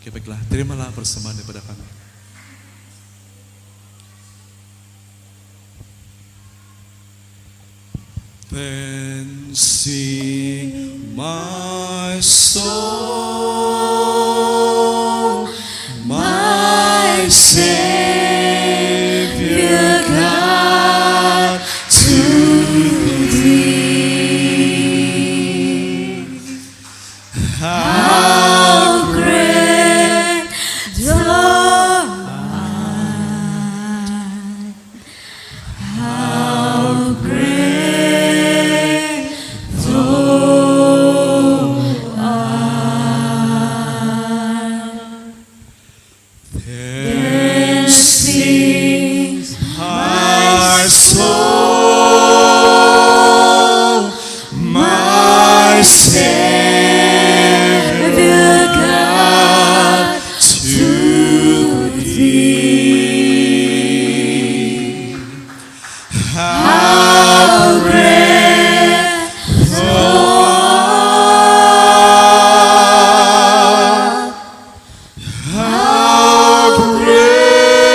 Oke, baiklah, terimalah persembahan daripada kami. Then sing my soul, my Savior God, to Thee. How great Thou art! How great Thou art! Then sings my soul, my Savior God, to Thee. How great Thou art! How great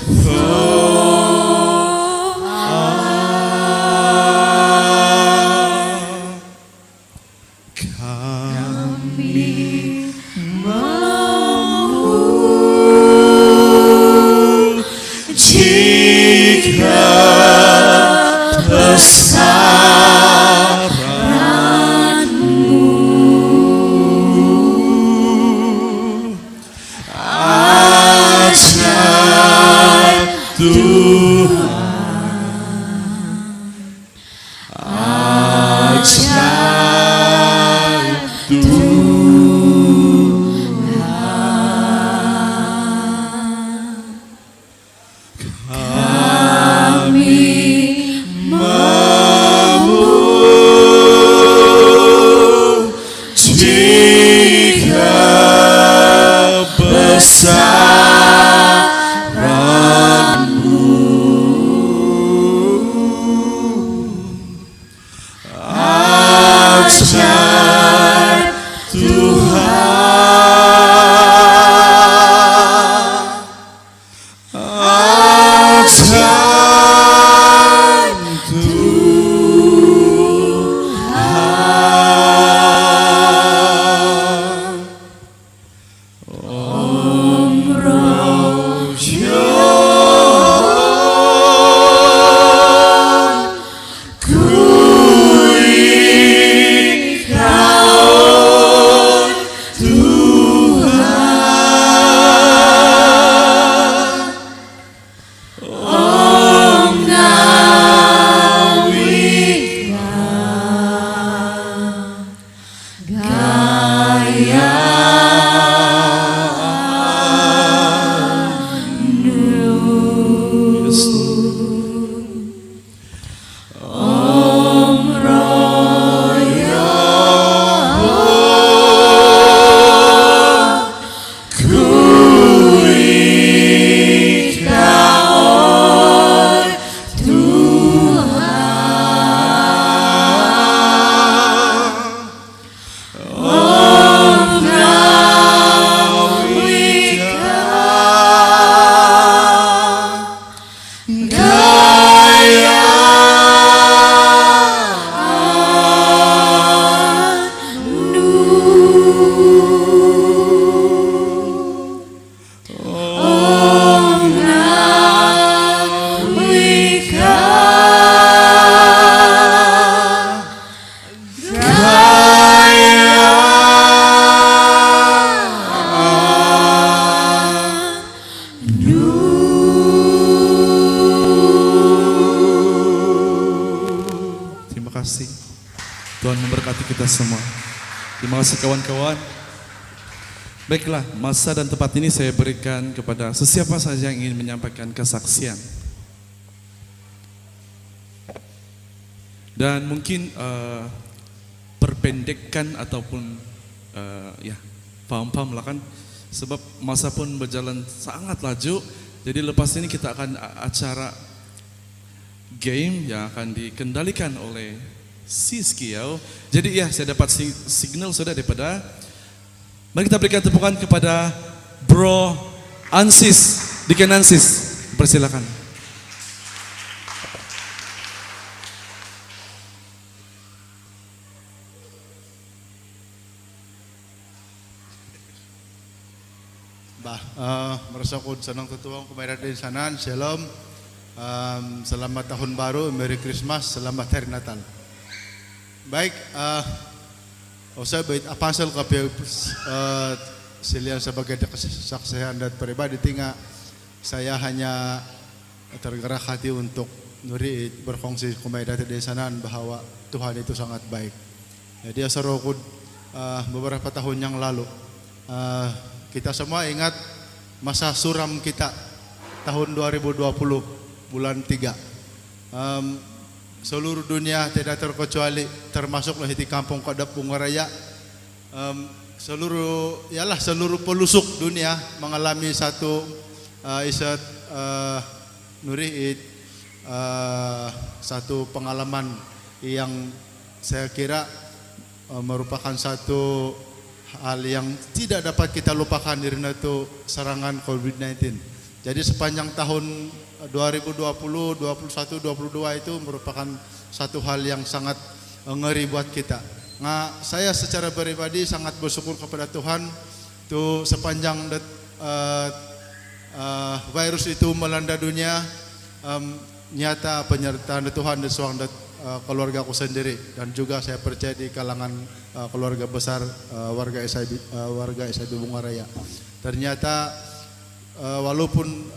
Thou art! Kami mau jika besaranmu ajar Tuhan, ajar Tuhan. Kami mau jika besaranmu ajar Tuhan, ajar Tuhan. Om Rohyon, ku ikau Tuhan. Om Nawika Gaya Om Rohyon, ku ikau Tuhan. Om Nawika Gaya Om Nawika Terima kasih. Tuhan memberkati kita semua. Terima kasih kawan-kawan. Baiklah, masa dan tempat ini saya berikan kepada sesiapa saja yang ingin menyampaikan kesaksian. Dan mungkin perpendekkan ataupun ya paham-paham lah kan. Sebab masa pun berjalan sangat laju. Jadi lepas ini kita akan acara game yang akan dikendalikan oleh Siskiau. Jadi ya saya dapat signal sudah daripada Mari kita berikan tepukan kepada Bro Ansis, Deacon Ansis. Persilakan. Merasa ko senang tutuang kumaira din sanan. Shalom. Selamat tahun baru, Merry Christmas, selamat hari Natal. Baik, saya baik apasal kape silian sebagai kesaksian dan pribadi tinggal saya hanya tergerak hati untuk nuri berfungsi kumaira di sanan bahwa Tuhan itu sangat baik. Jadi asarokud beberapa tahun yang lalu kita semua ingat masa suram kita tahun 2020 bulan 3. Seluruh dunia tidak terkecuali termasuklah di kampung Kodap Bungaraya. Seluruh pelosok dunia mengalami satu satu pengalaman yang saya kira merupakan satu hal yang tidak dapat kita lupakan karena itu serangan COVID-19. Jadi sepanjang tahun 2020, 21, 22 itu merupakan satu hal yang sangat ngeri buat kita. Saya secara pribadi sangat bersyukur kepada Tuhan tuh sepanjang virus itu melanda dunia, nyata penyertaan Tuhan di seorang keluarga aku sendiri dan juga saya percaya di kalangan keluarga besar warga SIB Bungaraya. Ternyata walaupun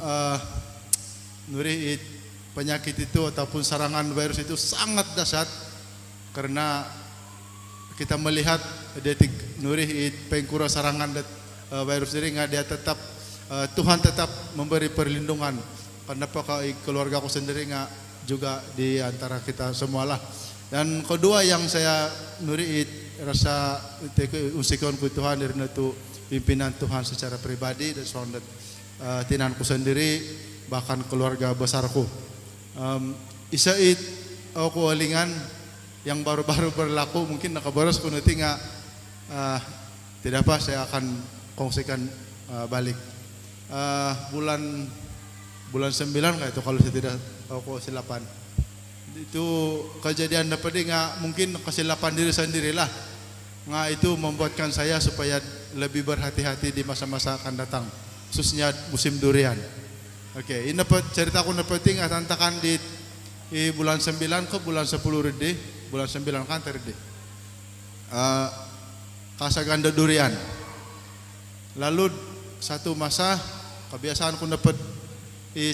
penyakit itu ataupun serangan virus itu sangat dahsyat karena kita melihat detik pengkura serangan virus ini dia tetap Tuhan tetap memberi perlindungan. Kenapa keluarga aku sendiri juga di antara kita semualah. Dan kedua yang saya rasa usikan ku Tuhan dari itu pimpinan Tuhan secara pribadi dan soal tinanku sendiri bahkan keluarga besarku. Isait aku alingan yang baru-baru berlaku mungkin nakabaras ku nanti tidak apa saya akan kongsikan balik bulan 9 kayak itu kalau saya tidak aku kesilapan itu kejadian dapat mungkin kesilapan diri sendirilah itu membuatkan saya supaya lebih berhati-hati di masa-masa akan datang khususnya musim durian. Oke, ini cerita aku dapat tantakan di bulan 9 ke bulan 10 rede bulan 9 kan tadi kasaganda durian. Lalu satu masa kebiasaan aku dapat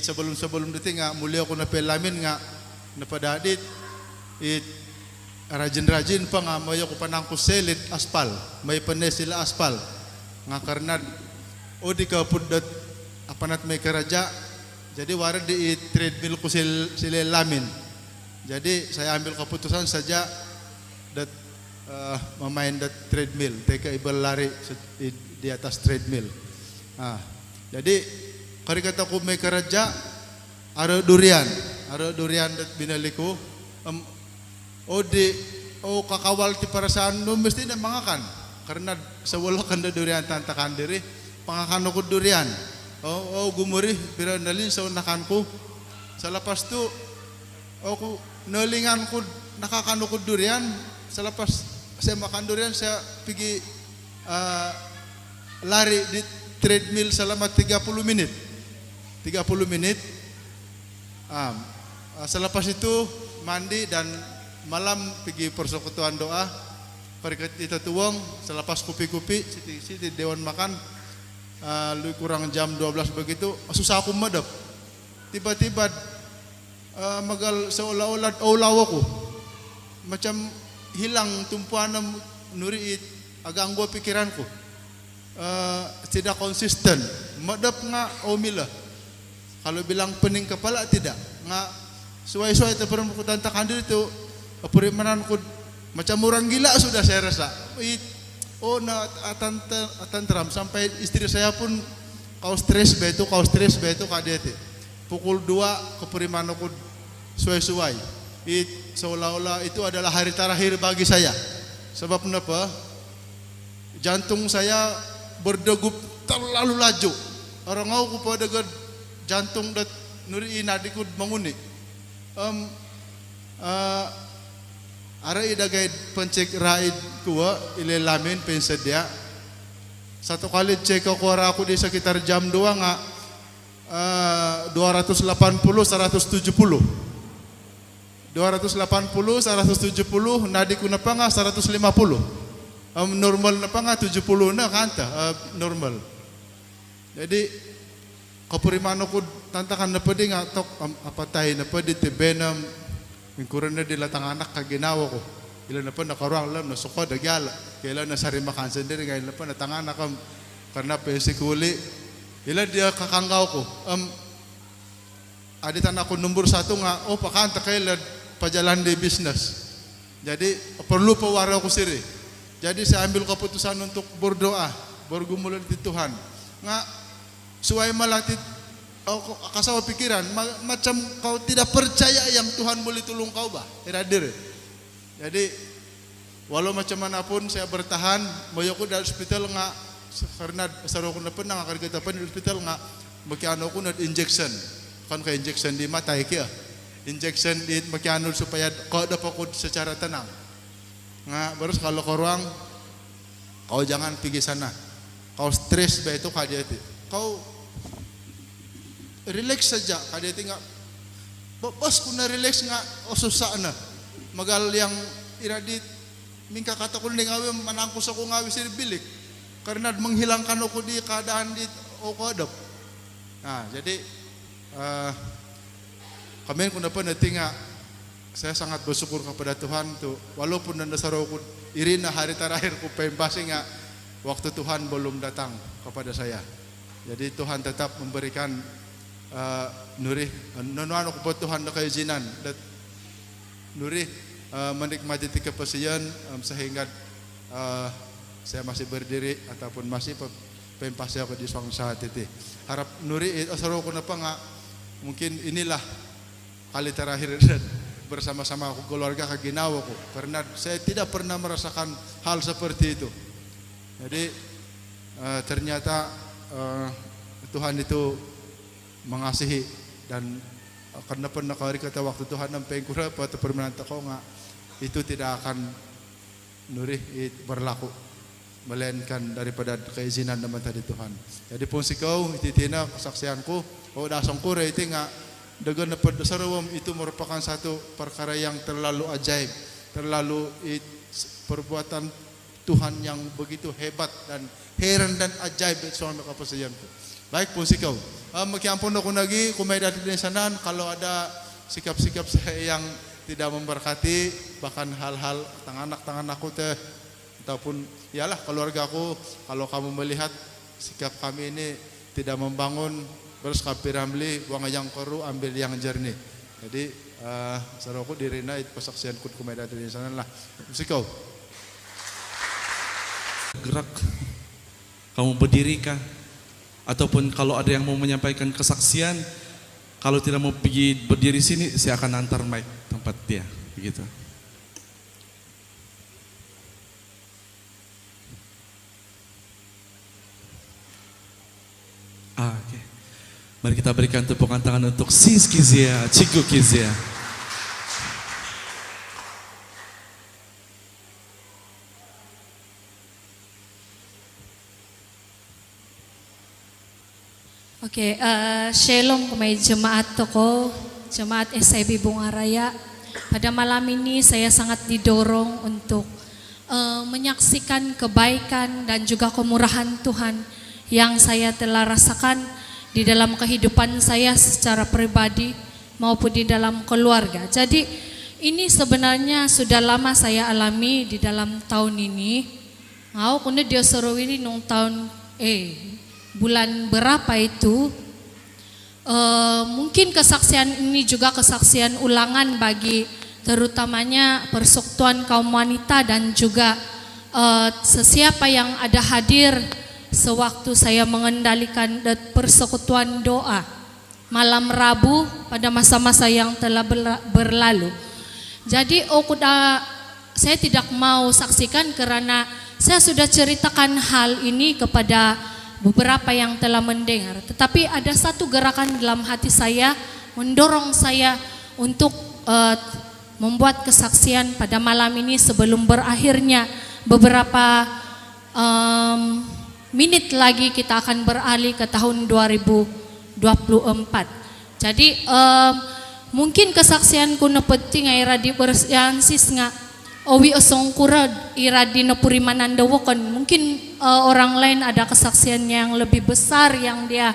sebelum ditinggal mulia aku napel lamin napada adit rajin-rajin pa may ako panangko selit aspal may panes sila aspal karena di kapudat apanat may karaja jadi waran di treadmill ko sila lamin jadi saya ambil keputusan saja memain treadmill teka ibal lari di atas treadmill jadi kari kata ko may karaja ada durian dat binali ko kakawal ti parasaan no mesti na mangakan karena sa wala kanda durian tantakan diri pangakan ko durian gumuri pero nalin sa unakan ko sa lapas to ako nalingan ko nakakano ko durian sa lapas saya makan durian saya pigi lari di treadmill selama 30 menit. Selepas itu mandi dan malam pergi persekutuan doa. Perikat itu tuang selepas kupi-kupi siti dewan makan lu kurang jam 12 begitu susah aku medep. Tiba-tiba magal seolah-olah aku macam hilang tumpuan nuri agak gua pikiranku. Tidak konsisten medep omila. Kalau bilang pening kepala tidak suai-suai terperempuan tantakan diri itu perimananku macam orang gila sudah saya rasa tantram sampai istri saya pun kau stres betu kadete pukul 2 keperimananku suai-suai seolah-olah itu adalah hari terakhir bagi saya sebab kenapa jantung saya berdegup terlalu laju. Orang aku pada jantung dat nuri inadiku menguni. Ara idagay pencek raid kuwa ilelamin pensedia. Satu kali cek aku di sekitar jam 2 nga 280 170. 280 170 nadiku na pa nga 150. Normal na pa nga 70 na kanta normal. Jadi kapurimano ko tantakan na pwede nga tok apatay na pwede tibenam mingkuran na dilatang anak kaginawa ko. Ilan na pa nakaruang alam na suko dagyala. Kailan na sari makan sendiri ngayon na pa natanganak karena pesikuli. Ilan dia kakanggaw ko. Aditan ako nomor 1 nga pakanta kailan pajalan di bisnes. Jadi perlu pewara ko siri. Jadi saya ambil keputusan untuk berdoa, bergumul di Tuhan. Nga suai malatit kasawa pikiran macam kau tidak percaya yang Tuhan boleh tolong kau bah. Hadir. Jadi walau macam manapun saya bertahan, moyoko dari hospital nga karena saroko na pernah akan kita di hospital nga makiano ko na injection. Kan ka injection di mata iki injection di makiano supaya kau dapat ko secara tenang. Nga baru kalau kau ruang kau jangan pergi sana. Kau stres ba itu kadiati. Kau relax saja kadiati nga bos ko na relax nga susah na. Magal yang iradit mingka kata ko ning awi manangkus ako ngawi sa bilik karena menghilangkan ako di keadaan di okodop. Nah, jadi kami kung dapat natinga saya sangat bersyukur kepada Tuhan tuh walaupun nandasaro ko iri na hari terakhir ko pembasi nga waktu Tuhan belum datang kepada saya. Jadi Tuhan tetap memberikan nuri nono ko po Tuhan na kaizinan dat nuri menikmati kepasian sehingga saya masih berdiri ataupun masih pempasya ako di suang saat itu. Harap nuri asaro ko na pa nga mungkin inilah kali terakhir bersama-sama aku keluarga kaginawa ko karena saya tidak pernah merasakan hal seperti itu. Jadi ternyata Tuhan itu mengasihi dan karena pernah kali kata waktu Tuhan nampai kura pada permenang ko nga itu tidak akan nuri berlaku melainkan daripada keizinan naman tadi Tuhan. Jadi pun sikau ititina kesaksianku dasong ko itu nga dagan na sarawam itu merupakan satu perkara yang terlalu ajaib, terlalu perbuatan Tuhan yang begitu hebat dan heran dan ajaib suami kapasianku. Baik pun sikau. Makiampun ako lagi kung may dati din sanan kalau ada sikap-sikap saya yang tidak memberkati bahkan hal-hal tangan aku teh ataupun ialah keluarga aku kalau kamu melihat sikap kami ini tidak membangun terus kapiramli buang yang koru ambil yang jernih. Jadi saroku dirina itu kesaksian kut kumeda dari sana lah. Musikau. Gerak. Kamu berdiri kah? Ataupun kalau ada yang mau menyampaikan kesaksian, kalau tidak mau pergi berdiri sini, saya akan antar mic tempat dia, begitu. Oke. Mari kita berikan tepukan tangan untuk Sis Kizia, Ciku Kizia. Oke, shalom kemai jemaat toko, jemaat SIB Bunga Raya. Pada malam ini saya sangat didorong untuk menyaksikan kebaikan dan juga kemurahan Tuhan yang saya telah rasakan di dalam kehidupan saya secara pribadi maupun di dalam keluarga. Jadi ini sebenarnya sudah lama saya alami di dalam tahun ini. Aku kuno dia seru ini nung tahun bulan berapa itu mungkin kesaksian ini juga kesaksian ulangan bagi terutamanya persekutuan kaum wanita dan juga sesiapa yang ada hadir sewaktu saya mengendalikan persekutuan doa malam Rabu pada masa-masa yang telah berlalu. Jadi saya tidak mau saksikan karena saya sudah ceritakan hal ini kepada beberapa yang telah mendengar. Tetapi ada satu gerakan dalam hati saya mendorong saya untuk membuat kesaksian pada malam ini sebelum berakhirnya beberapa menit lagi kita akan beralih ke tahun 2024. Jadi mungkin kesaksianku na penting ay radi bersiansis nga owi osongkura iradi na purimanandawakan. Mungkin orang lain ada kesaksian yang lebih besar yang dia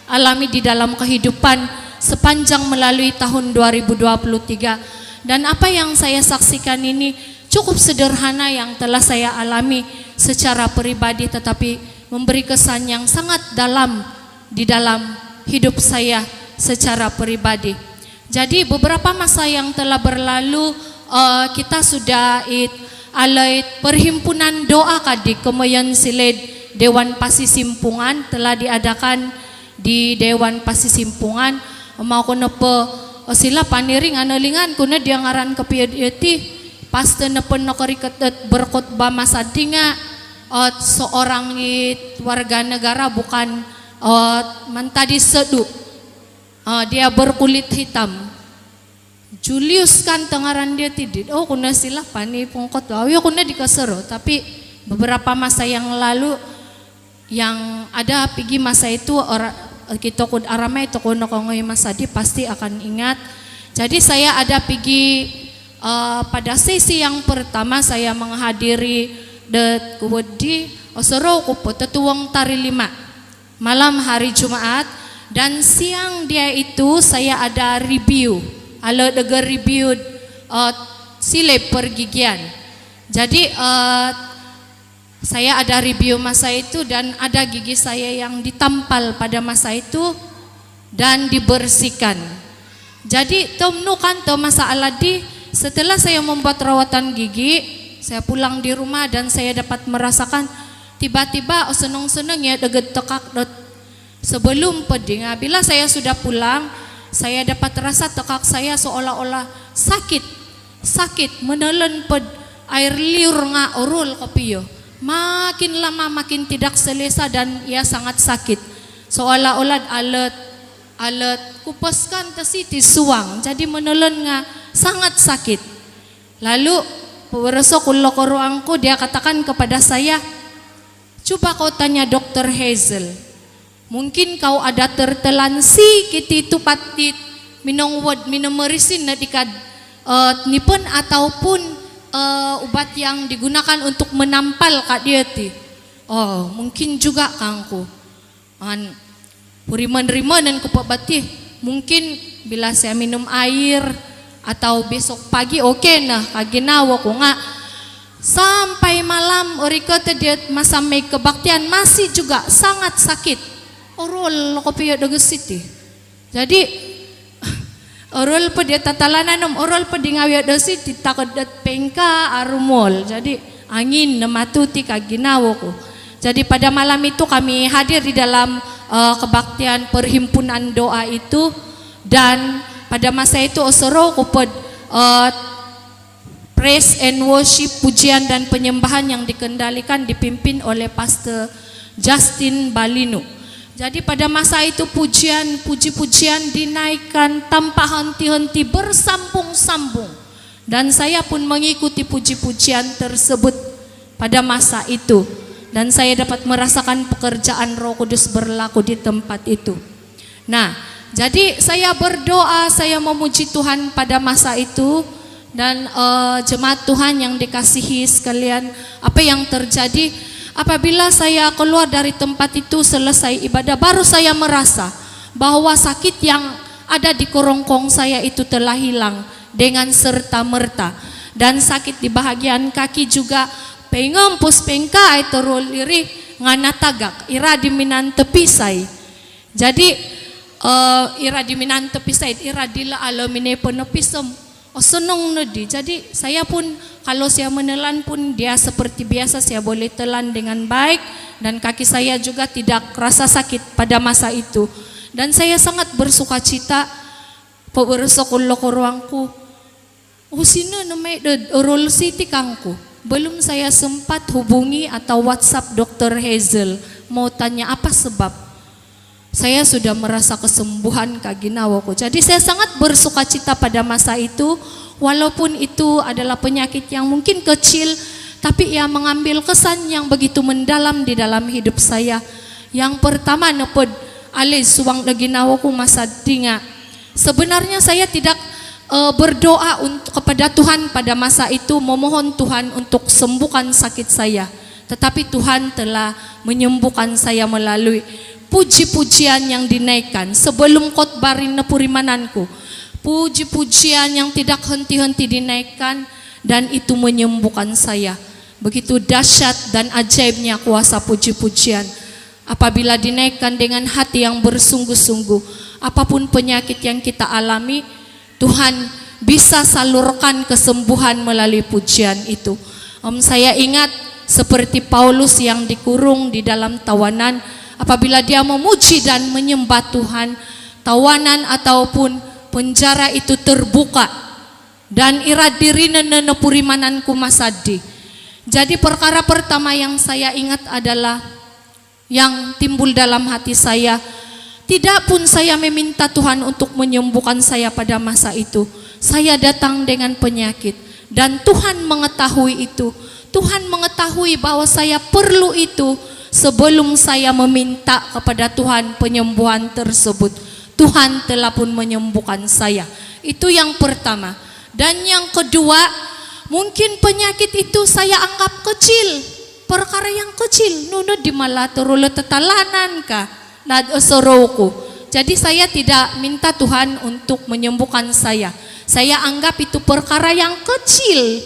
alami di dalam kehidupan sepanjang melalui tahun 2023. Dan apa yang saya saksikan ini cukup sederhana yang telah saya alami secara pribadi, tetapi memberi kesan yang sangat dalam di dalam hidup saya secara pribadi. Jadi beberapa masa yang telah berlalu kita sudah alai perhimpunan doa kadi Kemayan Siled Dewan Pasisimpungan telah diadakan di Dewan Pasisimpungan. Mau ko na po sila paniring analingan kuna dia ngaran kepiati paste na po nakarikat at berkhotbah masadi nga at seorang warga negara bukan mantadi sedu dia berkulit hitam Julius kan tengaran dia tidit. Oh kuna sila pani pungkot ayo kuna dikasero. Tapi beberapa masa yang lalu yang ada pergi masa itu orang kita kud aramai to kuno kongoy masadi pasti akan ingat. Jadi saya ada pergi pada sesi yang pertama saya menghadiri the kuwedi osoro kupo tetuang tari 5 malam hari Jumat, dan siang dia itu saya ada review ala degar review silep pergigian. Jadi saya ada review masa itu dan ada gigi saya yang ditampal pada masa itu dan dibersihkan. Jadi temnukan to masa aladi setelah saya membuat rawatan gigi, saya pulang di rumah dan saya dapat merasakan tiba-tiba seneng-seneng ya deget tekak sebelum peding. Bila saya sudah pulang, saya dapat rasa tekak saya seolah-olah sakit menelan ped air liur nga orul kopiyo. Makin lama makin tidak selesa dan ia sangat sakit. Seolah-olah alat kupaskan tesiti suang. Jadi menelan nga sangat sakit. Lalu pewerso kulo koruangku dia katakan kepada saya, coba kau tanya Dr. Hazel. Mungkin kau ada tertelan si kiti tupatit minong wad minomerisin na dikad nipon ataupun obat yang digunakan untuk menampal kak dia ti. Oh mungkin juga kangku puriman-rimanan ku pabati. Mungkin bila saya minum air atau besok pagi oke nah kaginawa ko nga sampai malam orikote dia masa may kebaktian masih juga sangat sakit. Orol ko piyo dagesiti. Jadi orol pa dia tatalanan orol pa di ngawya dasi titakodat pengka arumol. Jadi angin na matuti kaginawo ko. Jadi pada malam itu kami hadir di dalam kebaktian perhimpunan doa itu, dan pada masa itu osoro ko pod praise and worship, pujian dan penyembahan yang dikendalikan dipimpin oleh Pastor Justin Balino. Jadi pada masa itu puji-pujian dinaikkan tanpa henti-henti bersambung-sambung. Dan saya pun mengikuti puji-pujian tersebut pada masa itu. Dan saya dapat merasakan pekerjaan Roh Kudus berlaku di tempat itu. Nah, jadi saya berdoa, saya memuji Tuhan pada masa itu. Dan jemaat Tuhan yang dikasihi sekalian, apa yang terjadi? Apabila saya keluar dari tempat itu selesai ibadah, baru saya merasa bahwa sakit yang ada di kerongkong saya itu telah hilang dengan serta-merta. Dan sakit di bahagian kaki juga pengampus pengka itu roliri ngana tagak ira diminan tepisai. Jadi ira diminan tepisai ira dila alamine penepisem seneng nedi. Jadi saya pun kalau saya menelan pun dia seperti biasa, saya boleh telan dengan baik, dan kaki saya juga tidak rasa sakit pada masa itu. Dan saya sangat bersuka cita pewerso kulo koruangku. Usina namay rol city kangku. belum saya sempat hubungi atau WhatsApp Dr. Hazel mau tanya apa sebab. Saya sudah merasa kesembuhan Kak Ginawa ko. Jadi saya sangat bersukacita pada masa itu, walaupun itu adalah penyakit yang mungkin kecil, tapi ia mengambil kesan yang begitu mendalam di dalam hidup saya. Yang pertama nepod alis suang na ginawa ko masadinga. Sebenarnya saya tidak berdoa kepada Tuhan pada masa itu, memohon Tuhan untuk sembuhkan sakit saya. Tetapi Tuhan telah menyembuhkan saya melalui puji-pujian yang dinaikkan sebelum khotbarin nepurimananku. Puji-pujian yang tidak henti-henti dinaikkan, dan itu menyembuhkan saya. Begitu dahsyat dan ajaibnya kuasa puji-pujian. Apabila dinaikkan dengan hati yang bersungguh-sungguh, apapun penyakit yang kita alami, Tuhan bisa salurkan kesembuhan melalui pujian itu. Saya ingat seperti Paulus yang dikurung di dalam tawanan, apabila dia memuji dan menyembah Tuhan, tawanan ataupun penjara itu terbuka dan iradirina nepurimananku masadi. Jadi perkara pertama yang saya ingat adalah yang timbul dalam hati saya, tidak pun saya meminta Tuhan untuk menyembuhkan saya pada masa itu. Saya datang dengan penyakit dan Tuhan mengetahui itu. Tuhan mengetahui bahwa saya perlu itu sebelum saya meminta kepada Tuhan penyembuhan tersebut. Tuhan telah pun menyembuhkan saya. Itu yang pertama. Dan yang kedua, mungkin penyakit itu saya anggap kecil, perkara yang kecil. Nunod di malaturula tetalanan ka. Jadi saya tidak minta Tuhan untuk menyembuhkan saya. Saya anggap itu perkara yang kecil,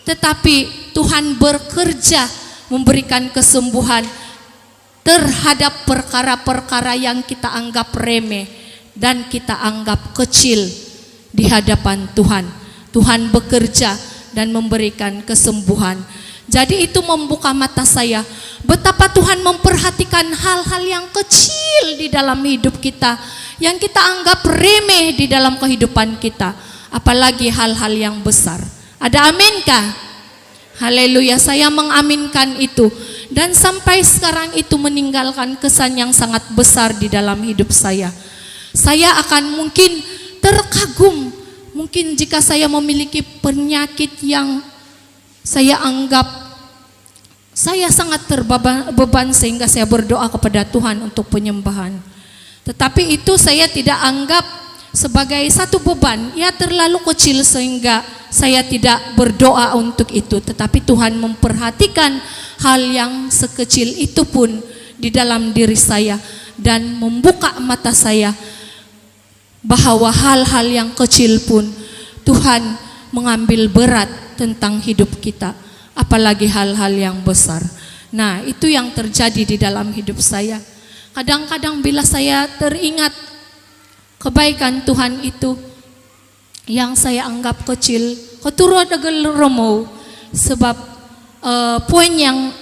tetapi Tuhan bekerja memberikan kesembuhan terhadap perkara-perkara yang kita anggap remeh dan kita anggap kecil di hadapan Tuhan. Tuhan bekerja dan memberikan kesembuhan. Jadi itu membuka mata saya, betapa Tuhan memperhatikan hal-hal yang kecil di dalam hidup kita, yang kita anggap remeh di dalam kehidupan kita, apalagi hal-hal yang besar. Ada amin kah? Haleluya, saya mengaminkan itu. Dan sampai sekarang itu meninggalkan kesan yang sangat besar di dalam hidup saya. Saya akan mungkin terkagum, mungkin jika saya memiliki penyakit yang saya anggap saya sangat terbeban sehingga saya berdoa kepada Tuhan untuk penyembahan. Tetapi itu saya tidak anggap sebagai satu beban. Ya terlalu kecil sehingga saya tidak berdoa untuk itu. Tetapi Tuhan memperhatikan hal yang sekecil itu pun di dalam diri saya dan membuka mata saya bahwa hal-hal yang kecil pun Tuhan mengambil berat tentang hidup kita, apalagi hal-hal yang besar. Nah, itu yang terjadi di dalam hidup saya. Kadang-kadang bila saya teringat kebaikan Tuhan itu yang saya anggap kecil, keturut agel romo, sebab poin yang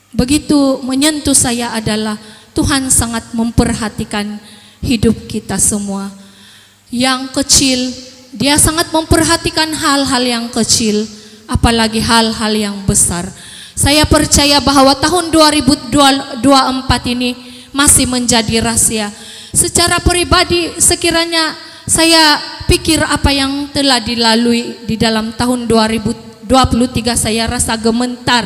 begitu menyentuh saya adalah Tuhan sangat memperhatikan hidup kita semua. Yang kecil, Dia sangat memperhatikan hal-hal yang kecil, apalagi hal-hal yang besar. Saya percaya bahwa tahun 2024 ini masih menjadi rahasia. Secara pribadi sekiranya saya pikir apa yang telah dilalui di dalam tahun 2023, saya rasa gementar.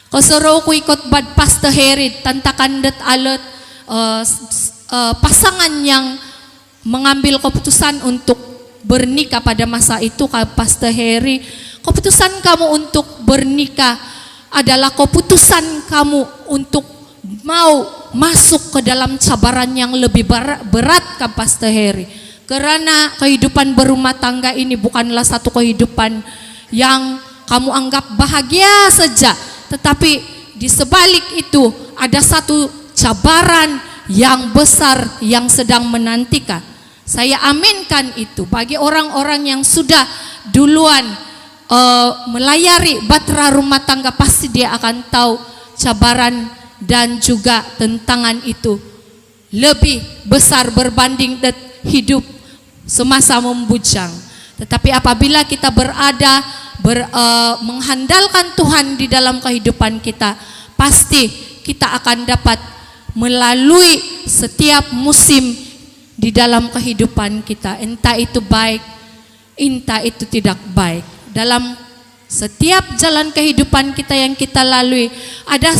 Kasoro ko ikot bad pasta herit tantakan dat alat pasangan yang mengambil keputusan untuk bernikah pada masa itu, Pastor Heri, keputusan kamu untuk bernikah adalah keputusan kamu untuk mau masuk ke dalam cabaran yang lebih berat, Pastor Heri. Karena kehidupan berumah tangga ini bukanlah satu kehidupan yang kamu anggap bahagia saja, tetapi di sebalik itu ada satu cabaran yang besar yang sedang menantikan. Saya aminkan itu bagi orang-orang yang sudah duluan melayari bahtera rumah tangga, pasti dia akan tahu cabaran dan juga tentangan itu lebih besar berbanding hidup semasa membujang. Tetapi apabila kita berada mengandalkan Tuhan di dalam kehidupan kita, pasti kita akan dapat melalui setiap musim di dalam kehidupan kita, entah itu baik, entah itu tidak baik. Dalam setiap jalan kehidupan kita yang kita lalui, ada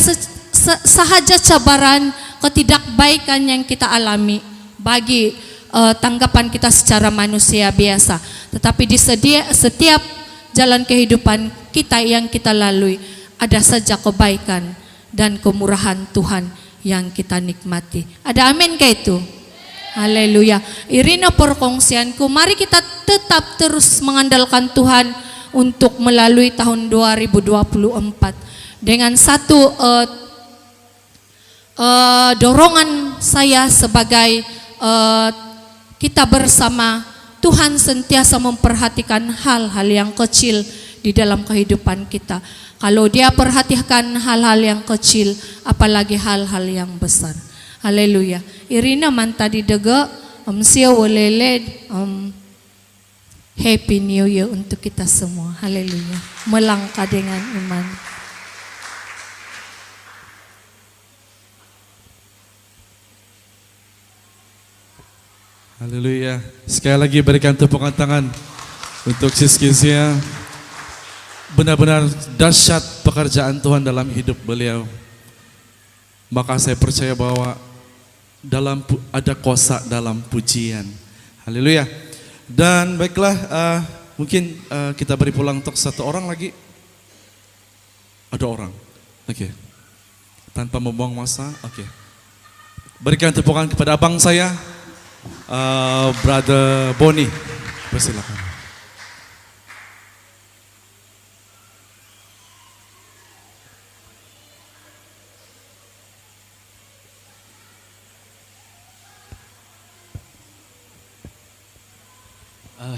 sahaja cabaran, ketidakbaikan yang kita alami bagi tanggapan kita secara manusia biasa. Tetapi di setiap jalan kehidupan kita yang kita lalui, ada saja kebaikan dan kemurahan Tuhan yang kita nikmati. Ada amin kayak itu? Haleluya. Irina perkongsianku, mari kita tetap terus mengandalkan Tuhan untuk melalui tahun 2024 dengan satu dorongan saya sebagai kita bersama. Tuhan sentiasa memperhatikan hal-hal yang kecil di dalam kehidupan kita. Kalau Dia perhatikan hal-hal yang kecil, apalagi hal-hal yang besar. Haleluya. Irina man tadi dega siya waleled Happy New Year untuk kita semua. Haleluya. Melangkah dengan iman. Haleluya. Sekali lagi berikan tepukan tangan untuk Siskisia. Benar-benar dahsyat pekerjaan Tuhan dalam hidup beliau. Maka saya percaya bahwa ada kuasa dalam pujian. Haleluya. Dan baiklah, mungkin kita beri pulang untuk satu orang lagi. Ada orang. Oke. Tanpa membuang masa. Oke. Berikan tepukan kepada abang saya, Brother Boni. Persilakan.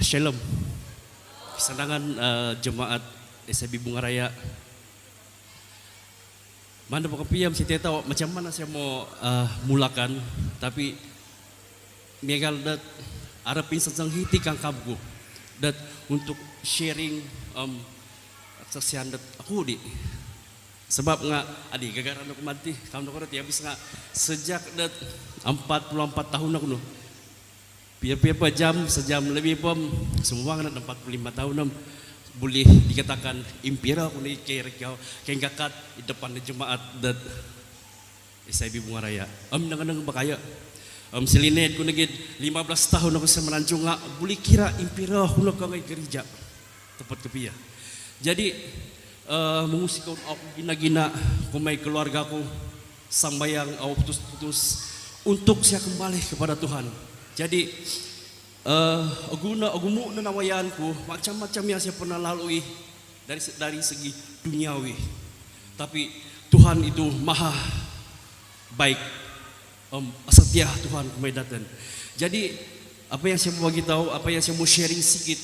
Shalom. Kesenangan jemaat SIB Bunga Raya. Mana bukan piam, saya tidak tahu macam mana saya mau mulakan, tapi megal dat arapin sang hiti kang kabku dat untuk sharing saksian dat aku di sebab nga adi gagaran aku mati kamu nak ya habis nga sejak dat 44 tahun aku no piapa jam sejam lebih pom semua nga 45 tahun boleh dikatakan impira aku ni kaya gakat di depan jemaat dat SIB Bunga Raya nanganang bakaya selined ko nagid 15 tahun ako sa Manansyo nga boleh kira impira hulog ka ngay gereja tepat kepiya. Jadi mengusikaw ako ginagina kung may keluarga ko sambayang ako putus-putus untuk saya kembali kepada Tuhan. Jadi agumu na nawayan ko macam-macam yang saya pernah lalui dari segi duniawi. Tapi Tuhan itu maha baik. Setia Tuhan kumedatan. Jadi apa yang saya mau bagi tahu, apa yang saya mau sharing sedikit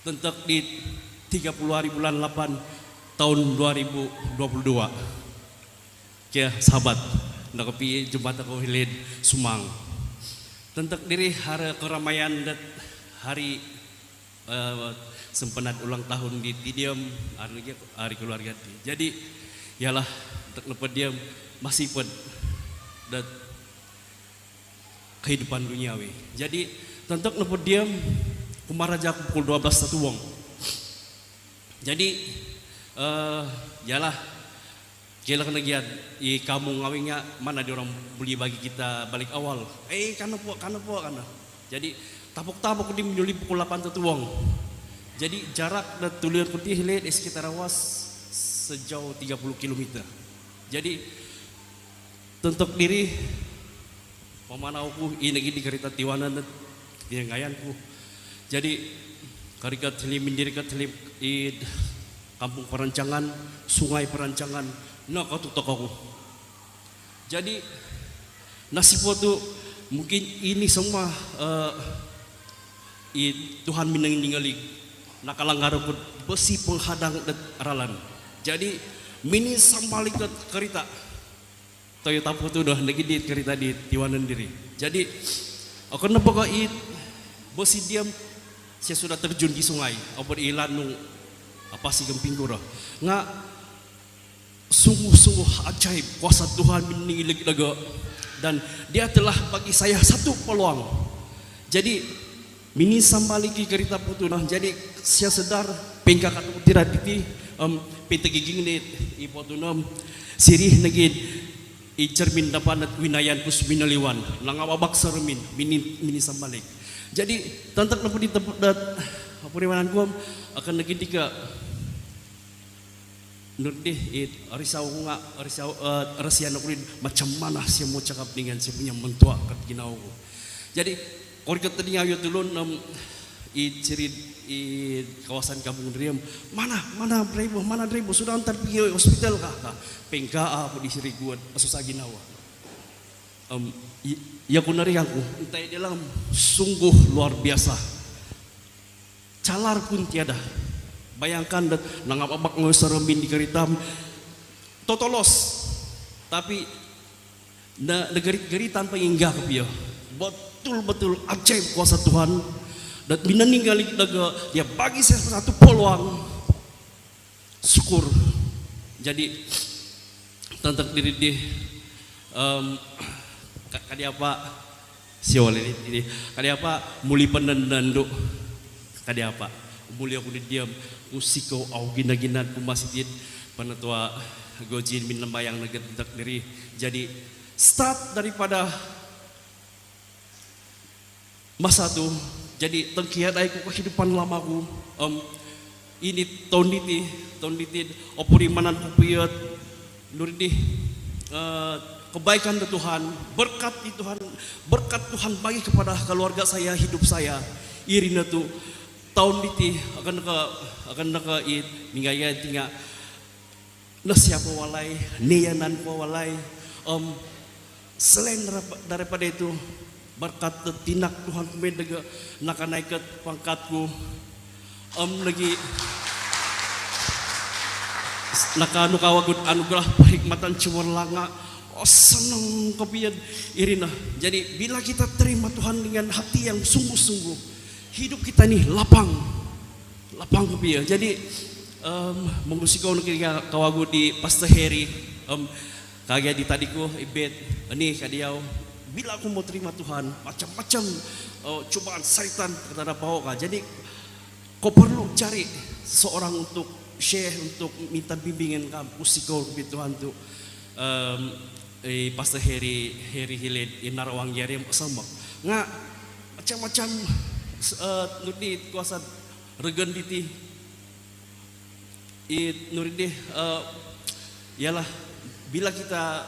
tentang di 30 hari bulan 8 tahun 2022. Kaya sahabat, nakapi jembatan ko hilid sumang. Tentang diri hari keramaian dan hari sempenat ulang tahun di Tidiam hari keluarga. Jadi ialah untuk lepas diam masih pun dan kehidupan duniawi. Jadi tentu lepas diam kumaraja pukul 12 satu wong. Jadi ialah kira kena giat i kamu ngawingnya mana dia orang beli bagi kita balik awal. Karena. Jadi tapuk-tapuk di menyuli pukul 8 satu wong. Jadi jarak dan tulian putih hilir di sekitar awas sejauh 30 km. Jadi tentuk diri pemanauku ini di kereta tiwanan dan tianggayanku. Jadi karikat hilim mendirikan hilim di kampung perancangan, sungai perancangan, nak tutok aku. Jadi nasib itu mungkin ini semua Tuhan minang-ningali nakalanggar pun besi penghadang dan aralan. Jadi mini sambalik kereta Toyota Putu dah lagi di kereta di Tiwanan diri. Jadi aku nampak kau besi diam saya sudah terjun di sungai. Apa ilan nung apa sih gempinggura nga sungguh-sungguh ajaib kuasa Tuhan menilik daga dan dia telah bagi saya satu peluang. Jadi mini sambaliki kerita putuna jadi saya sedar pengka katu tirat diti pentegiging ni ipotunam sirih nagid icermin dapat winayan kus minaliwan nangawabak sermin mini sambalik. Jadi tantak na po di tempat puriwanan ko akan naging tiga nurdi risau nga rasian ko rin macam mana siya mo cakap dengan siya punya mentua kat ginaw ko. Jadi kalau kita tadi ngayo dulu cirit kawasan kampung Riam mana driver sudah antar pergi hospital kah pengka apa di siri gua susah ginawa ya kunari aku entah dalam sungguh luar biasa calar pun tiada bayangkan nangap-abak ngeserembin di keritam totolos tapi negeri tanpa hingga kepiah betul-betul ajaib kuasa Tuhan dan bila ninggali daga dia bagi saya satu peluang syukur. Jadi tentang diri di kadi apa siwal ini kadi apa muli penandanduk kadi apa muli aku diam musiko au gina-gina ku masjid penetua gojin min lembayang neget diri. Jadi start daripada masa tu jadi tengkiat aku kehidupan lamaku ini tahun ini opuri manan kupiat nurdi kebaikan Tuhan berkat Tuhan bagi kepada keluarga saya hidup saya irina tu tahun ini akan naka mingaya tinga nasiapa walai nianan walai selain daripada itu berkat tinak Tuhan kumedega naka naikat pangkatku lagi naka nukawagud anugerah perhikmatan cemerlanga senang kepian irina. Jadi bila kita terima Tuhan dengan hati yang sungguh-sungguh hidup kita ini lapang kepian. Jadi mengusik kau nak kawagud di Pastor Harry kagak di tadiku ibet ini kadiau. Bila aku mau terima Tuhan, macam-macam cobaan syaitan kepada pawaka. Jadi kau perlu cari seorang untuk share, untuk minta bimbingan kamu, usikau ke Tuhan tu. Pastor Harry Hilid Inarawang Yari sama. Nga macam-macam nurdi kuasa regen diti. Nurdi ialah bila kita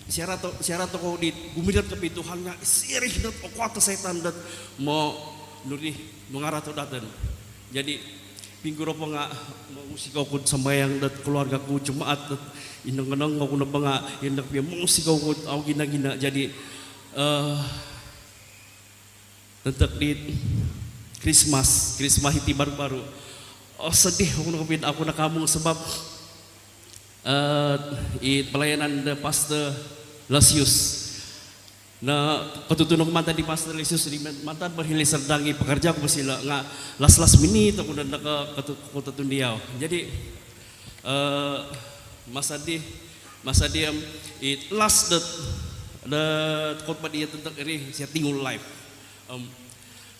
syarat ko di gumirat ke Tuhan nga sirih dat kuat setan dat mo nuri mengarato datan. Jadi pingguro pa nga musikaw ko sambayang dat keluarga ko jemaat dat inang-inang ako na ba nga yandak piya musikaw ko aw ginagina. Jadi tentak di Christmas hiti baru-baru sedih ako nakamong sebab pelayanan the Pastor Lasius na katutunog mantan di Pastor Lasius di mantan berhilis serdangi pekerja ko sila nga last minute ako na nakatutundiyaw. Jadi masa di it last the khotbah dia tentang ini saya tinggal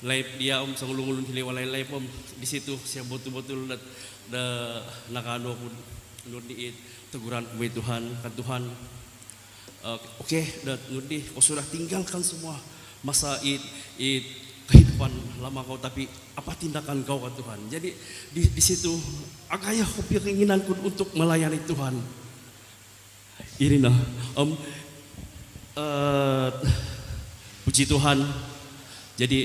live dia sa ngulung-ngulung hiliwalay live di situ saya betul-betul nakano ko nurdi teguran kepada Tuhan kan Tuhan oke, nurdi kau sudah tinggalkan semua masa kehidupan lama kau tapi apa tindakan kau kan Tuhan. Jadi di situ agaknya kau punya keinginanku untuk melayani Tuhan. Irina puji Tuhan. Jadi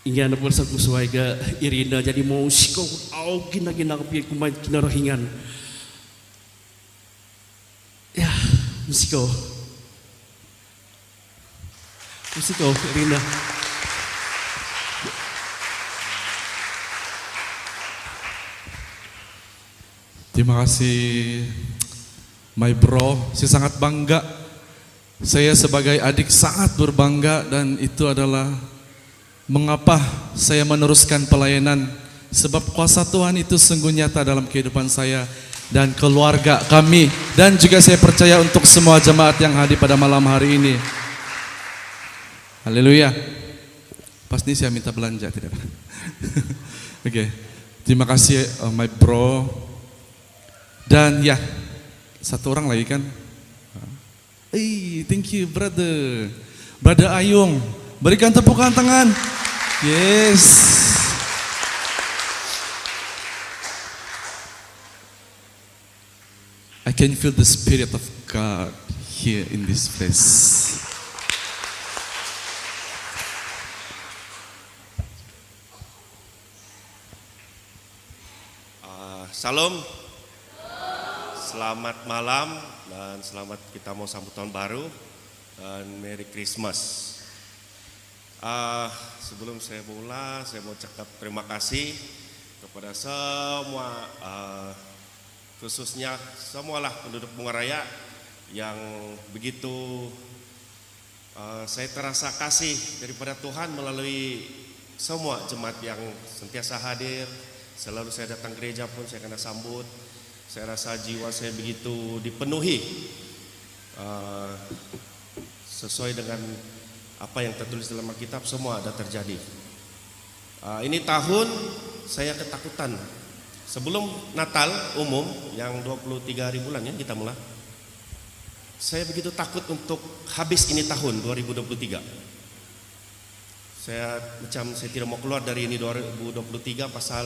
ingin nak bersaku sesuai ke Irina jadi mau sikau au gina kepiye kumai kinarahingan ya musikau Irina. Terima kasih my bro, saya sangat bangga. Saya sebagai adik sangat berbangga dan itu adalah mengapa saya meneruskan pelayanan Sebab kuasa Tuhan itu sungguh nyata dalam kehidupan saya dan keluarga kami. Dan juga saya percaya untuk semua jemaat yang hadir pada malam hari ini. Haleluya. Pas ini saya minta belanja, tidak? Oke. Terima kasih my bro. Dan ya, satu orang lagi kan. Thank you brother. Brother Ayung. Berikan tepukan tangan. Yes. I can feel the Spirit of God here in this place. Salam, selamat malam dan selamat kita mau sambut tahun baru dan Merry Christmas. Sebelum saya mulai, saya mau cakap terima kasih kepada semua, khususnya semualah penduduk Bungaraya yang begitu saya terasa kasih daripada Tuhan melalui semua jemaat yang sentiasa hadir. Selalu saya datang gereja pun saya kena sambut. Saya rasa jiwa saya begitu dipenuhi sesuai dengan apa yang tertulis dalam Alkitab, semua ada terjadi. Ini tahun saya ketakutan. Sebelum Natal umum yang 23 hari bulan ya kita mulai. Saya begitu takut untuk habis ini tahun 2023. Saya tidak mau keluar dari ini 2023 pasal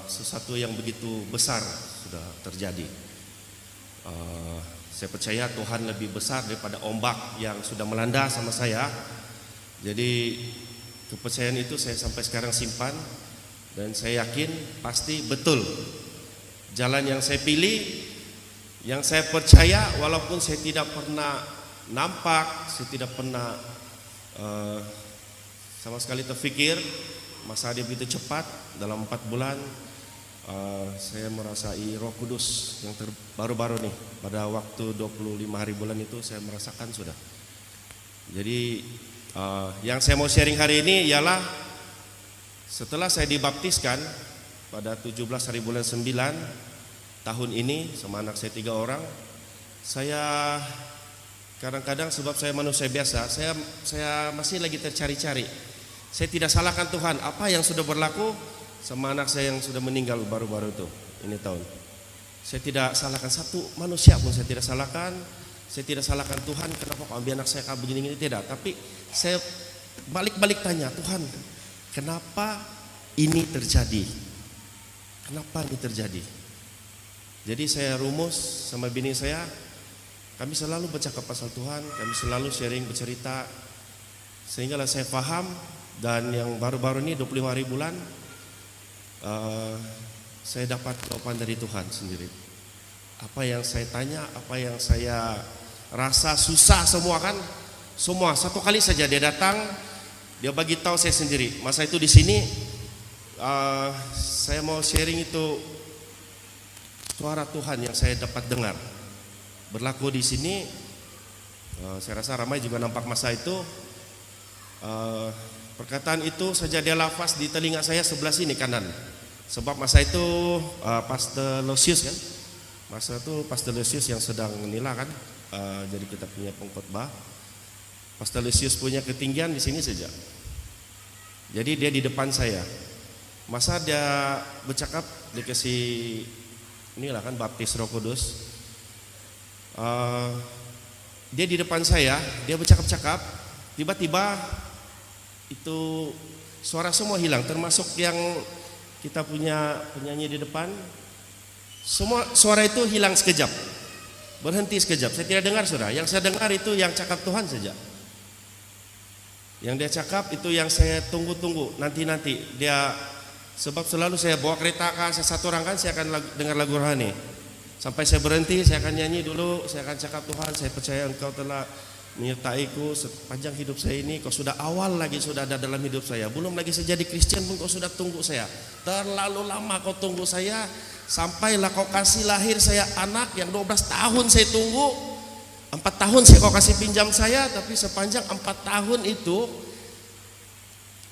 sesuatu yang begitu besar sudah terjadi. Saya percaya Tuhan lebih besar daripada ombak yang sudah melanda sama saya. Jadi kepercayaan itu saya sampai sekarang simpan dan saya yakin pasti betul jalan yang saya pilih, yang saya percaya walaupun saya tidak pernah nampak, saya tidak pernah sama sekali terfikir masa dia begitu cepat dalam 4 bulan. Saya merasai Roh Kudus yang baru-baru nih pada waktu 25 hari bulan itu saya merasakan sudah. Jadi yang saya mau sharing hari ini ialah setelah saya dibaptiskan pada 17 hari bulan 9 tahun ini sama anak saya 3 orang, saya kadang-kadang sebab saya manusia biasa, saya masih lagi tercari-cari. Saya tidak salahkan Tuhan apa yang sudah berlaku sama anak saya yang sudah meninggal baru-baru itu ini tahun. Saya tidak salahkan satu manusia pun, saya tidak salahkan. Saya tidak salahkan Tuhan kenapa kok ambil anak saya begini-gini, tidak. Tapi saya balik-balik tanya, Tuhan kenapa ini terjadi? Kenapa ini terjadi? Jadi saya rumus sama bini saya, kami selalu bercakap pasal Tuhan, kami selalu sharing bercerita, sehinggalah saya paham. Dan yang baru-baru ini 25 hari bulan saya dapat jawaban dari Tuhan sendiri. Apa yang saya tanya, apa yang saya rasa susah semua kan, semua satu kali saja dia datang, dia bagi tahu saya sendiri. Masa itu di sini saya mau sharing itu suara Tuhan yang saya dapat dengar berlaku di sini. Saya rasa ramai juga nampak masa itu. Perkataan itu saja dia lafaz di telinga saya sebelah sini kanan. Sebab masa itu Pastor Lucius kan, masa itu Pastor Lucius yang sedang nila kan, jadi kita punya pengkhotbah. Pastor Lucius punya ketinggian di sini saja. Jadi dia di depan saya. Masa dia bercakap, dikasih inilah kan baptis Roh Kudus. Dia di depan saya, dia bercakap-cakap, tiba-tiba itu suara semua hilang, termasuk yang kita punya penyanyi di depan. Semua suara itu hilang sekejap, berhenti sekejap. Saya tidak dengar suara. Yang saya dengar itu yang cakap Tuhan saja. Yang dia cakap itu yang saya tunggu-tunggu nanti dia. Sebab selalu saya bawa kereta kan, saya satu orang kan, saya akan dengar lagu rohani. Sampai saya berhenti, saya akan nyanyi dulu, saya akan cakap Tuhan, saya percaya Engkau telah menyertaiku sepanjang hidup saya ini. Kau sudah awal lagi sudah ada dalam hidup saya. Belum lagi saya jadi Kristen pun kau sudah tunggu saya. Terlalu lama kau tunggu saya. Sampailah kau kasih lahir saya anak yang 12 tahun saya tunggu. 4 tahun saya kau kasih pinjam saya. Tapi sepanjang 4 tahun itu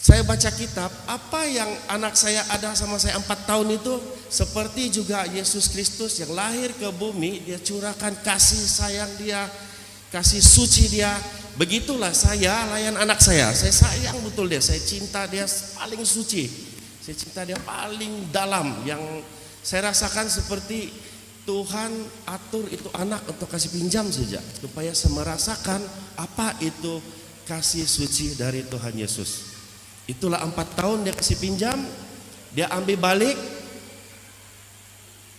saya baca kitab, apa yang anak saya ada sama saya 4 tahun itu, seperti juga Yesus Kristus yang lahir ke bumi, dia curahkan kasih sayang dia, kasih suci dia. Begitulah saya layan anak saya sayang betul dia, saya cinta dia paling suci, saya cinta dia paling dalam. Yang saya rasakan seperti Tuhan atur itu anak untuk kasih pinjam saja, supaya saya merasakan apa itu kasih suci dari Tuhan Yesus. Itulah 4 tahun dia kasih pinjam, dia ambil balik,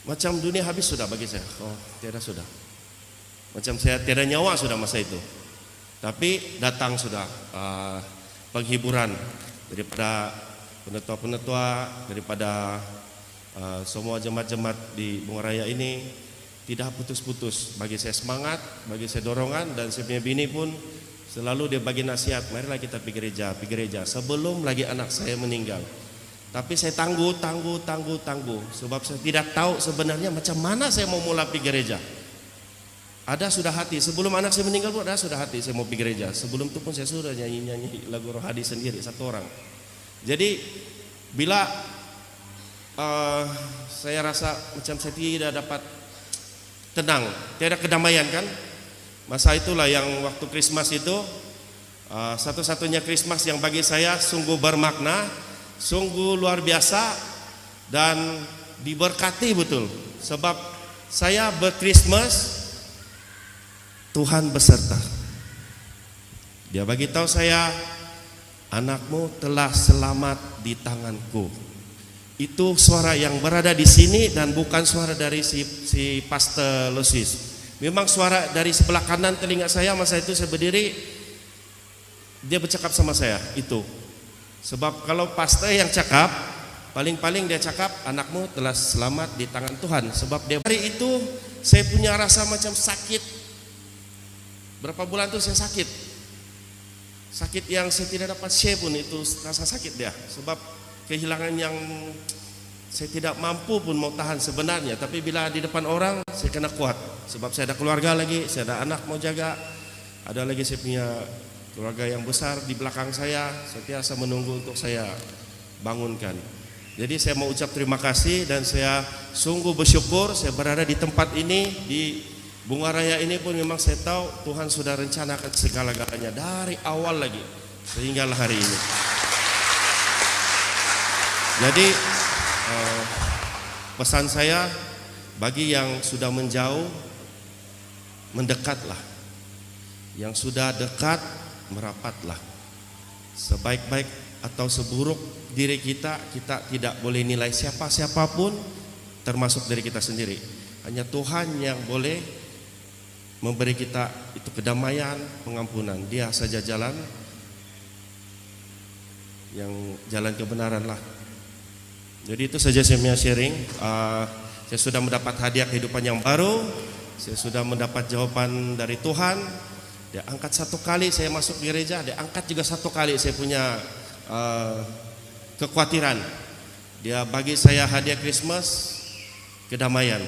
macam dunia habis sudah bagi saya. Oh, tiada sudah. Macam saya tiada nyawa sudah masa itu. Tapi datang sudah penghiburan daripada penetua-penetua, daripada semua jemaat-jemaat di Bunga Raya ini, tidak putus-putus. Bagi saya semangat, bagi saya dorongan, dan saya punya bini pun selalu dia bagi nasihat, marilah kita pergi gereja sebelum lagi anak saya meninggal. Tapi saya tangguh, sebab saya tidak tahu sebenarnya macam mana saya mau mulai pergi gereja. Ada sudah hati, sebelum anak saya meninggal pun ada sudah hati saya mau pergi gereja. Sebelum itu pun saya sudah nyanyi lagu rohani sendiri, satu orang. Jadi bila saya rasa macam saya tidak dapat tenang, tidak kedamaian kan. Masa itulah yang waktu Krismas itu, satu-satunya Krismas yang bagi saya sungguh bermakna, sungguh luar biasa, dan diberkati betul. Sebab saya berKrismas, Tuhan beserta. Dia bagi tahu saya, anakmu telah selamat di tanganku. Itu suara yang berada di sini dan bukan suara dari si Pastor Lusis. Memang suara dari sebelah kanan telinga saya masa itu saya berdiri, dia bercakap sama saya itu. Sebab kalau pastor yang cakap, paling-paling dia cakap anakmu telah selamat di tangan Tuhan. Sebab dia hari itu saya punya rasa macam sakit. Berapa bulan itu saya sakit. Sakit yang saya tidak dapat share pun itu rasa sakit dia. Sebab kehilangan yang saya tidak mampu pun mau tahan sebenarnya. Tapi bila di depan orang saya kena kuat. Sebab saya ada keluarga lagi, saya ada anak mau jaga. Ada lagi saya punya keluarga yang besar di belakang saya, sentiasa menunggu untuk saya bangunkan. Jadi saya mau ucap terima kasih, dan saya sungguh bersyukur saya berada di tempat ini, di Bunga Raya ini pun memang saya tahu Tuhan sudah rencanakan segala-galanya dari awal lagi sehinggalah hari ini. Jadi pesan saya bagi yang sudah menjauh, mendekatlah. Yang sudah dekat, merapatlah. Sebaik-baik atau seburuk diri kita, kita tidak boleh nilai siapapun, termasuk dari kita sendiri. Hanya Tuhan yang boleh memberi kita itu kedamaian, pengampunan. Dia saja jalan yang jalan kebenaran lah. Jadi itu saja saya punya sharing. Saya sudah mendapat hadiah kehidupan yang baru. Saya sudah mendapat jawaban dari Tuhan. Dia angkat 1 kali saya masuk gereja, dia angkat juga 1 kali saya punya kekhawatiran. Dia bagi saya hadiah Krismas, kedamaian.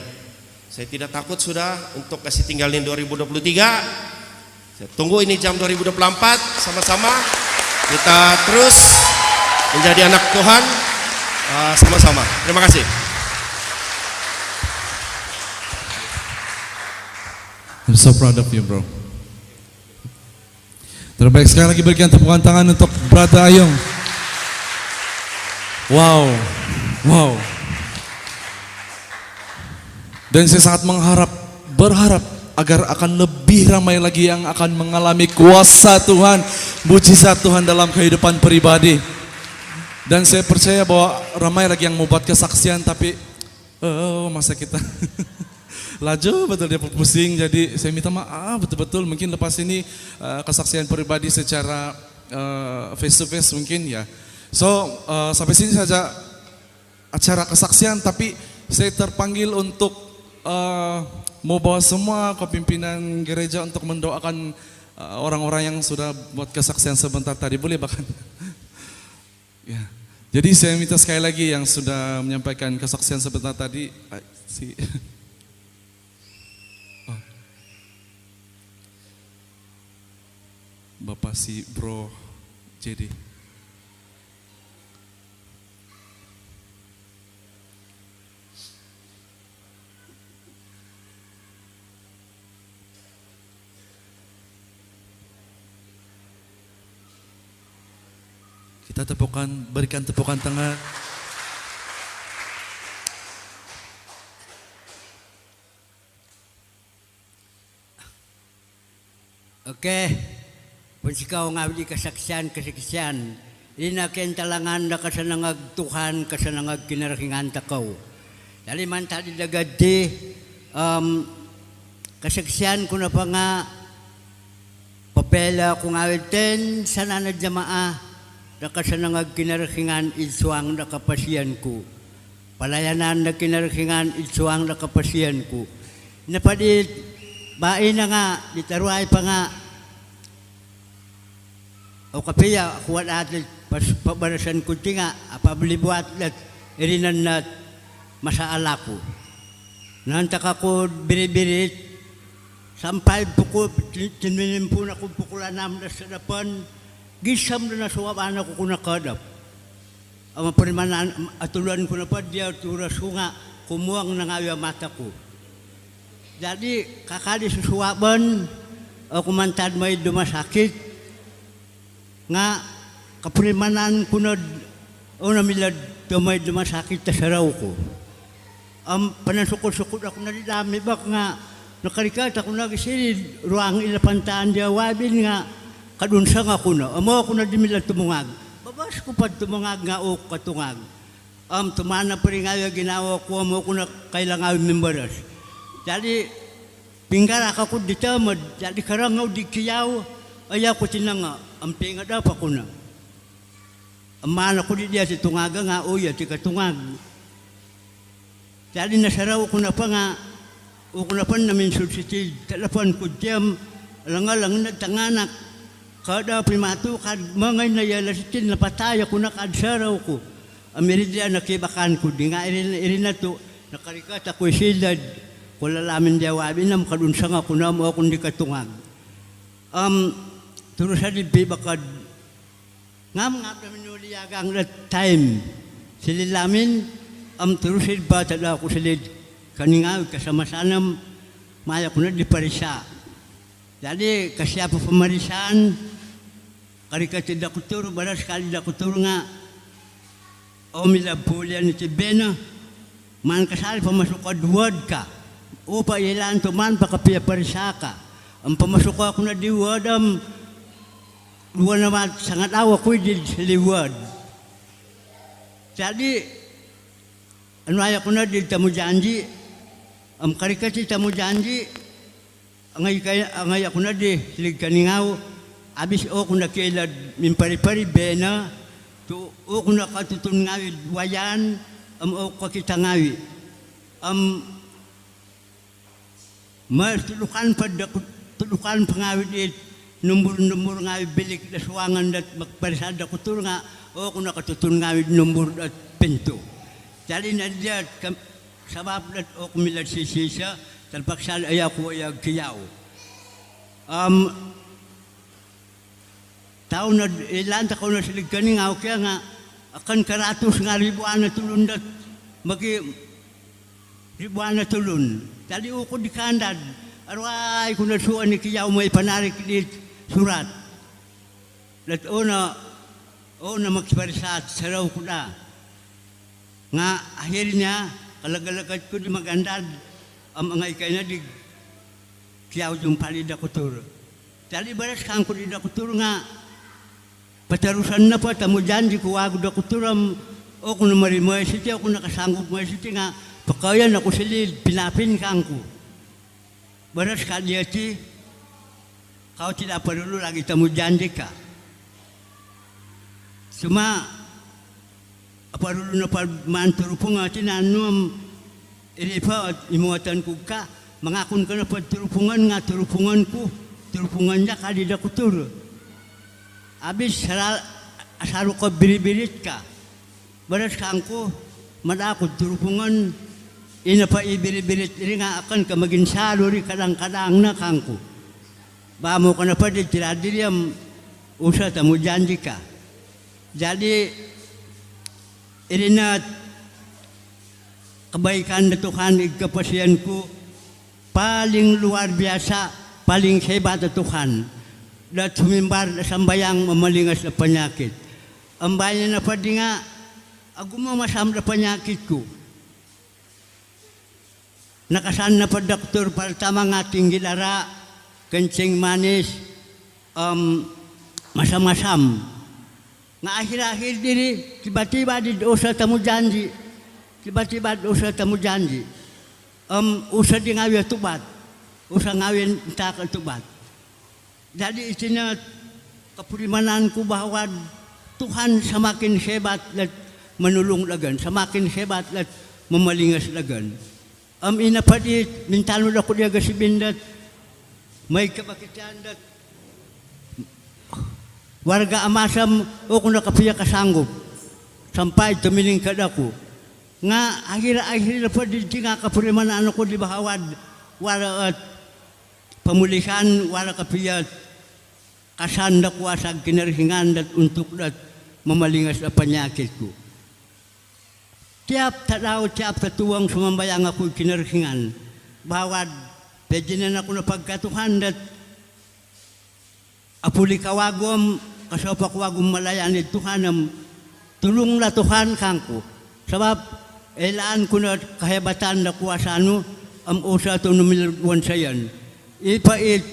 Saya tidak takut sudah untuk kasih tinggalin 2023. Saya tunggu ini jam 2024 sama-sama kita terus menjadi anak Tuhan sama-sama. Terima kasih. I'm so proud of you, bro. Terbaik, sekali lagi berikan tepukan tangan untuk Brother Ayung. Wow, wow. Dan saya sangat berharap agar akan lebih ramai lagi yang akan mengalami kuasa Tuhan, mujizat Tuhan dalam kehidupan pribadi. Dan saya percaya bahwa ramai lagi yang mau buat kesaksian, tapi masa kita laju betul dia pusing. Jadi saya minta maaf betul-betul, mungkin lepas ini kesaksian pribadi secara face to face mungkin ya. So sampai sini saja acara kesaksian, tapi saya terpanggil untuk mau bawa semua kepimpinan gereja untuk mendoakan orang-orang yang sudah buat kesaksian sebentar tadi, boleh bahkan ya. Jadi saya minta sekali lagi yang sudah menyampaikan kesaksian sebentar tadi, Bapak si Bro JD. Kita berikan tepukan tangan. Oke, pun sikaw ngabdi kesaksian. Ini na talangan na kasanangag Tuhan, kasanangag kinarakingan takaw. Dali man tadi dagadi, kesaksian ko na pa nga, papela kung awitin, sana na jamaa, na kasanangag kinarakingan itsuang na kapasiyan ko. Palayanan na kinarakingan itsuang na kapasiyan ko. Napadit, bae na nga, ditaruay pa nga, o kapiya, kuwan atlet, pabarasan ko tinga, apablibuat lat, irinan na masaala ko. Nantak ako biribirit, sampay puko, tinminim po na kung pukulan namin na sa dapan, gisam na nasuwaban ako kung nakadap. Ang parimanan, atuluan ko na pa, diya turas ko nga, kumuang nangawi ang mata ko. Jadi kakali susuwaban, ako mantad may dumasakit, nga kapurimanan ko na o namilad may dumasakit na saraw ko. Panasukot-sukot ako na didami bak nga nakarikat ako na kasi ruang ilapantaan di awabin nga kadunsang ako na. Amo ako na dimilad tumungag. Babas ko pa tumungag nga o katungag. Tumana pa rin nga ginawa ko, amo ko na kailangan memberas. Jadi pinggara ako dito, jadi karangaw di kiyaw, ayaw ko tinanga, ang pinga pa ko na. Ang mana ko di diya si tungaga nga, uya, si katungag. Jadi nasaraw ko na pa nga, o ko na pa namin si telepon ko diyam, alang-alang na tanganak, kada primato, kad mga nayalasitin, napataya ko na kadsaraw ko. Ameridia nakibakan ko, di nga irin na to, nakarikat ako isilad, wala lamin jawabin nam kadunsang ako na mo akong di katungag. Turusan di bibakad. Ngam namin uliyagang that time. Sili lamin, turusin ba tada ako silid kaningaw kasama sanam maya ko na di parisa. Jadi kasya pa pamarisan, karikatid ako turo, baras kali ako turo nga, milabulyan ni Tibena, man kasali pamasok adwad ka. Upa ilan tuman pakapiya parisaka. Ang pamasok ako na diwad, luwan naman sangat awa ko di liwad. Jadi, ano ayaw ko na di tamu janji, ang karikati tamu janji, angay ako na di silig kaningaw, abis o ko na kailad mimpari-pari bena, o ko na katutun ngawi wayan, o kakita ngawi. Mas tulukan pangawit it, numbur ngawi bilik na suwangan at magparisada ko tur nga, o kung nakatutun ngawi numbur at pinto. Jadi na diya, sabab at o kumilad sisisa, talpaksal ay ako ay kiyaw. Tao na ilanta ko na silig kaningaw, kaya nga, akan karatos nga ribuan na tulun at ribuan na tulun. Tadi ko di kandad, arway ko na suwan ni kiyaw may panarik di surat. Lat o na magparisat, saraw ko na. Nga akhirnya, kalagalagat ko di magandad, ang mga ikay na di kiyaw yung palid ako turo. Tadi baras kang ko di ako turo nga, patarusan na pa, tamo dyan di ko wagod ako turo, o kung namari mo ay siti, ako nakasanggup mo ay siti nga, pakayan ako silid, pinapin kang ko. Baras kaliati, kau tidak perlu lagi temu janji ka. Cuma, apa dulu na manturupong atin anum, iripa imuatan ko ka, mangakon ka na pagturupungan nga, turupungan ko, turupungan niya kalida ko turo. Abis, asaro ka biribirit ka. Baras kang ko, madakot turupungan, ina pa ibiribirit rin nga akan ka maging saluri kadang-kadang na kangko. Bamo ka na pa di tiradiriam usa tamu janji ka. Jadi irin na kebaikan na Tuhan ikapasiyan ko paling luar biasa, paling hebat na Tuhan. Dat sumimbar na sambayang mamalingas na penyakit. Ambayan na pa di nga, agumamasam na penyakit ko. Nakasan na pa doktor para tamang ating gilara, kencing manis, masam-masam. Nga akhir-akhir diri, tiba-tiba di dosa tamu janji. Tiba-tiba dosa tamu janji. Usa di ngawin tubat. Usa ngawin tak tubat. Jadi isinya keprimananku bahwa Tuhan semakin hebat dan menulung lagan, semakin hebat dan memalingas lagan. Ina padi mintalud ako dia gasibindat may kabakitan dat warga amasam o kung nakapiya kasanggup sampai tumiling kadaku nga akhir-akhir na padi nga kaprimanaan ko di bahawad wala pemulihan wala kapiya kasanda kuasa kinarhingan dat untuk dat memalingas na penyakit ko. Tiap tatuang sumambayang ako kinarhingan bahwa pejinan ako na pagkatuhan dat apuli kawagom kasopak wagom malayan Tuhanam tulunglah Tuhan kangku sebab elaan ko na kahebatan na kuasa ano usa ito numilwan sayan ipait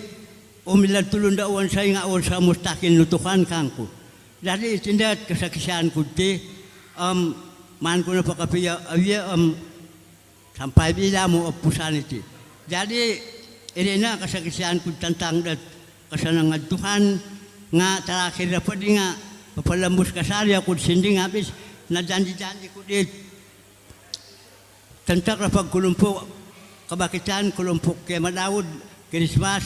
umilad tulong dawan sa nga sa mustakil nutukan kangku. Jadi tindak kesaksian kunti man ko na pakapiya sampai bila mo opusan iti. Jadi ini na kesaksian kun tentang dat kasanang Tuhan nga terakhir dapat nga papalambus kasari ako sinding habis na janji-janji ko dit tentang rapag kulumpok kabakitan kulumpok kay Madawud Krismas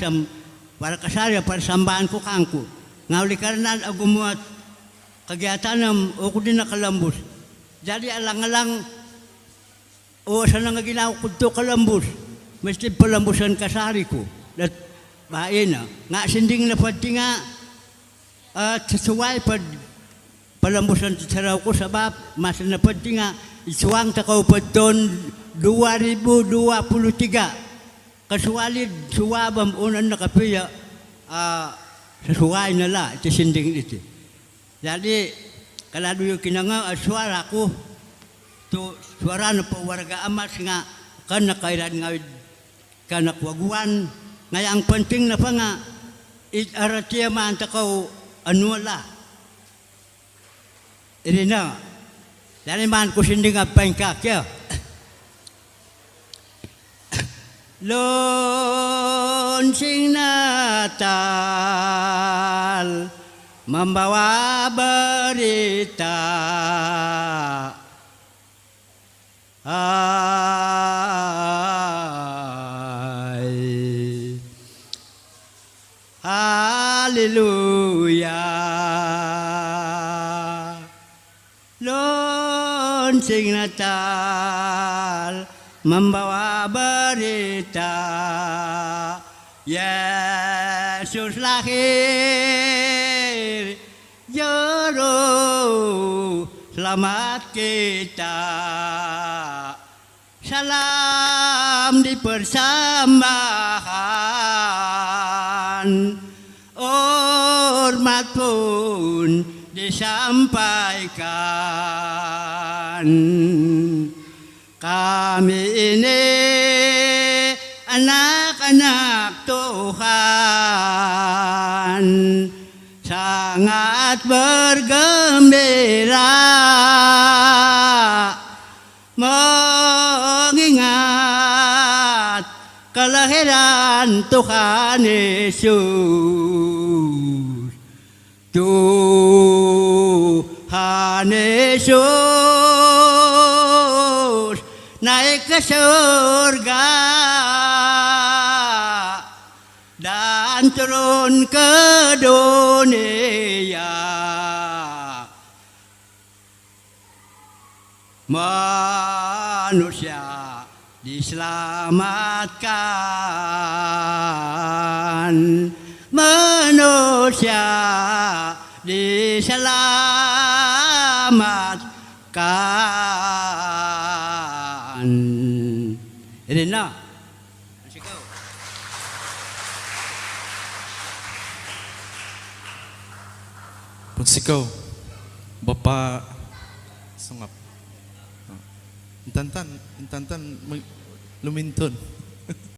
para kasari para sambahan ko kangku. Ngauli karena agumuat kegiatan ako din nakalambus. Jadi alang-alang sa nang ginawa ko to kalambus. Mesti palambusan kasari ko. Dat bae na. Nga sinding na pati nga sesuai pad palambusan sa ko sabab mas na pati nga isuwang takaw paton 2023. Kasualid suwabam unan nakapiya sesuai na la iti sinding iti. Jadi kalado yung kinanga suara ko to suara na po warga amas nga kan nakairan nga kanakwaguan nga ang penting na pa nga itaratia man takaw anuala. Ini na dari man ko sinding apang kakya. Lonsing Natal membawa berita haleluya Lonsing Natal membawa berita Yesus lahir juru selamat kita salam di persambahan hormat pun disampaikan kami ini anak-anak Tuhan sangat bergembira mengingat kelahiran Tuhan Yesus. Tuhan Yesus naik ke surga dan turun ke dunia manusia diselamatkan manusia diselamatkan. Ini na. Punsikaw, Bapak Sengap. Intantan lumintun.